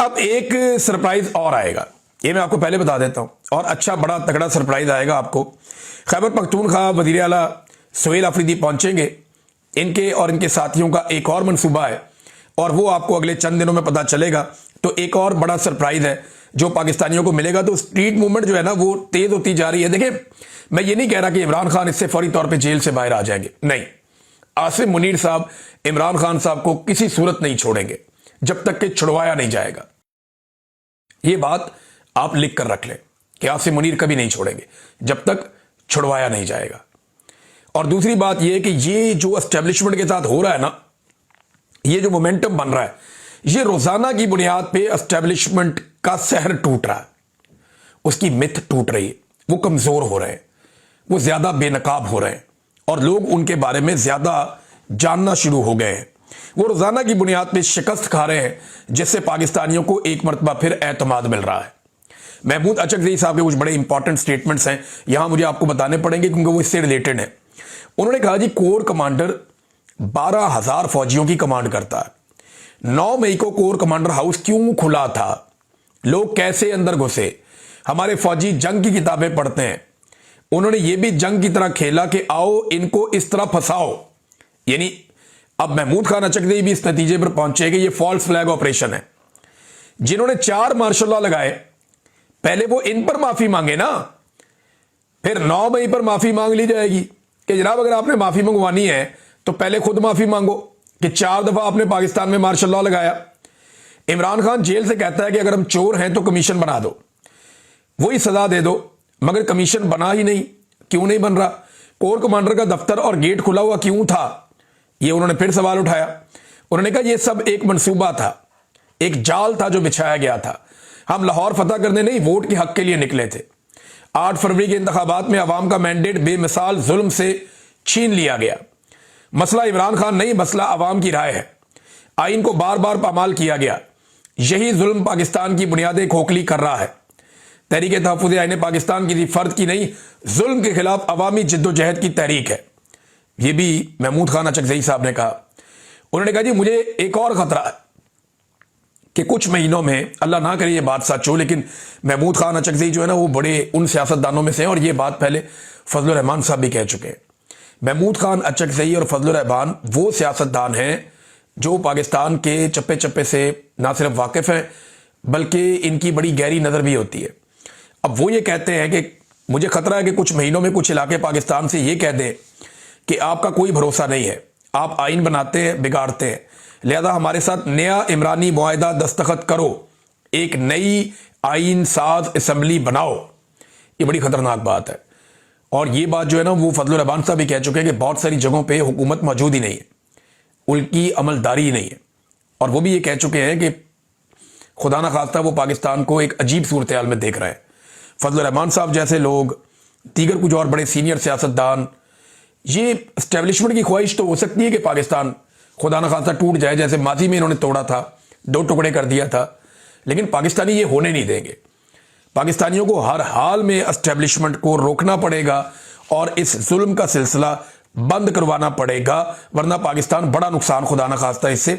اب ایک سرپرائز اور آئے گا، یہ میں آپ کو پہلے بتا دیتا ہوں، اور اچھا بڑا تگڑا سرپرائز آئے گا آپ کو۔ خیبر پختونخوا وزیر اعلیٰ سہیل آفریدی پہنچیں گے، ان کے اور ان کے ساتھیوں کا ایک اور منصوبہ ہے، اور وہ آپ کو اگلے چند دنوں میں پتہ چلے گا۔ تو ایک اور بڑا سرپرائز ہے جو پاکستانیوں کو ملے گا۔ تو اسٹریٹ موومنٹ جو ہے نا وہ تیز ہوتی جا رہی ہے۔ دیکھیں، میں یہ نہیں کہہ رہا کہ عمران خان اس سے فوری طور پہ جیل سے باہر آ جائیں گے، نہیں، عاصم منیر صاحب عمران خان صاحب کو کسی صورت نہیں چھوڑیں گے جب تک کہ چھڑوایا نہیں جائے گا۔ یہ بات آپ لکھ کر رکھ لیں کہ عاصم منیر کبھی نہیں چھوڑیں گے جب تک چھڑوایا نہیں جائے گا۔ اور دوسری بات یہ کہ یہ جو اسٹیبلشمنٹ کے ساتھ ہو رہا ہے نا، یہ جو مومنٹم بن رہا ہے، یہ روزانہ کی بنیاد پہ اسٹیبلشمنٹ کا سحر ٹوٹ رہا ہے، اس کی متھ ٹوٹ رہی ہے، وہ کمزور ہو رہے ہیں، وہ زیادہ بے نقاب ہو رہے ہیں، اور لوگ ان کے بارے میں زیادہ جاننا شروع ہو گئے ہیں۔ وہ روزانہ کی بنیاد پہ شکست کھا رہے ہیں، جس سے پاکستانیوں کو ایک مرتبہ پھر اعتماد مل رہا ہے۔ محمود اچکزئی صاحب کے کچھ بڑے امپورٹنٹ سٹیٹمنٹس ہیں، یہاں مجھے آپ کو بتانے پڑیں گے کیونکہ وہ اس سے ریلیٹڈ ہیں۔ انہوں نے کہا جی کور کمانڈر 12,000 فوجیوں کی کمانڈ کرتا ہے۔ 9 مئی کو کور کمانڈر ہاؤس کیوں کھلا تھا؟ لوگ کیسے اندر گھسے؟ ہمارے فوجی جنگ کی کتابیں پڑھتے ہیں۔ انہوں نے یہ بھی جنگ کی طرح کھیلا کہ آؤ ان کو اس طرح پھنساؤ، یعنی اب محمود خان اچکزئی بھی اس نتیجے پر پہنچے کہ یہ فالس فلیگ آپریشن ہے۔ جنہوں نے 4 مارشل لا لگائے، پہلے وہ ان پر معافی مانگے نا، پھر 9 مئی پر معافی مانگ لی جائے گی کہ جناب اگر آپ نے معافی منگوانی ہے تو پہلے خود معافی مانگو کہ 4 دفعہ آپ نے پاکستان میں مارشل لا لگایا۔ عمران خان جیل سے کہتا ہے کہ اگر ہم چور ہیں تو کمیشن بنا دو، وہی سزا دے دو، مگر کمیشن بنا ہی نہیں، کیوں نہیں بن رہا؟ کور کمانڈر کا دفتر اور گیٹ کھلا ہوا کیوں تھا؟ یہ انہوں نے پھر سوال اٹھایا۔ انہوں نے کہا یہ سب ایک منصوبہ تھا، ایک جال تھا جو بچھایا گیا تھا، ہم لاہور فتح کرنے نہیں، ووٹ کے حق کے لیے نکلے تھے۔ 8 فروری کے انتخابات میں عوام کا مینڈیٹ بے مثال ظلم سے چھین لیا گیا۔ مسئلہ عمران خان نہیں، مسئلہ عوام کی رائے ہے۔ آئین کو بار بار پامال کیا گیا، یہی ظلم پاکستان کی بنیادیں کھوکھلی کر رہا ہے۔ تحریک تحفظ آئین پاکستان کسی فرد کی نہیں، ظلم کے خلاف عوامی جد و جہد کی تحریک ہے۔ یہ بھی محمود خان اچکزئی صاحب نے کہا۔ انہوں نے کہا جی مجھے ایک اور خطرہ ہے کہ کچھ مہینوں میں، اللہ نہ کرے یہ بات سچ ہو، لیکن محمود خان اچکزئی جو ہے نا وہ بڑے ان سیاستدانوں میں سے ہیں، اور یہ بات پہلے فضل الرحمان صاحب بھی کہہ چکے ہیں۔ محمود خان اچکزئی اور فضل الرحمان وہ سیاستدان ہیں جو پاکستان کے چپے چپے سے نہ صرف واقف ہیں بلکہ ان کی بڑی گہری نظر بھی ہوتی ہے۔ اب وہ یہ کہتے ہیں کہ مجھے خطرہ ہے کہ کچھ مہینوں میں کچھ علاقے پاکستان سے یہ کہہ دیں کہ آپ کا کوئی بھروسہ نہیں ہے، آپ آئین بناتے ہیں بگاڑتے ہیں، لہذا ہمارے ساتھ نیا عمرانی معاہدہ دستخط کرو، ایک نئی آئین ساز اسمبلی بناؤ۔ یہ بڑی خطرناک بات ہے، اور یہ بات جو ہے نا وہ فضل الرحمان صاحب بھی کہہ چکے ہیں کہ بہت ساری جگہوں پہ حکومت موجود ہی نہیں ہے، ان کی عملداری ہی نہیں ہے، اور وہ بھی یہ کہہ چکے ہیں کہ خدا نہ خواستہ وہ پاکستان کو ایک عجیب صورتحال میں دیکھ رہے ہیں۔ فضل الرحمان صاحب جیسے لوگ، دیگر کچھ اور بڑے سینئر سیاستدان، یہ اسٹیبلشمنٹ کی خواہش تو ہو سکتی ہے کہ پاکستان خدا نہ خواستہ ٹوٹ جائے، جیسے ماضی میں انہوں نے توڑا تھا، 2 ٹکڑے کر دیا تھا، لیکن پاکستانی یہ ہونے نہیں دیں گے۔ پاکستانیوں کو ہر حال میں اسٹیبلشمنٹ کو روکنا پڑے گا اور اس ظلم کا سلسلہ بند کروانا پڑے گا، ورنہ پاکستان بڑا نقصان خدا نہ خواستہ اس سے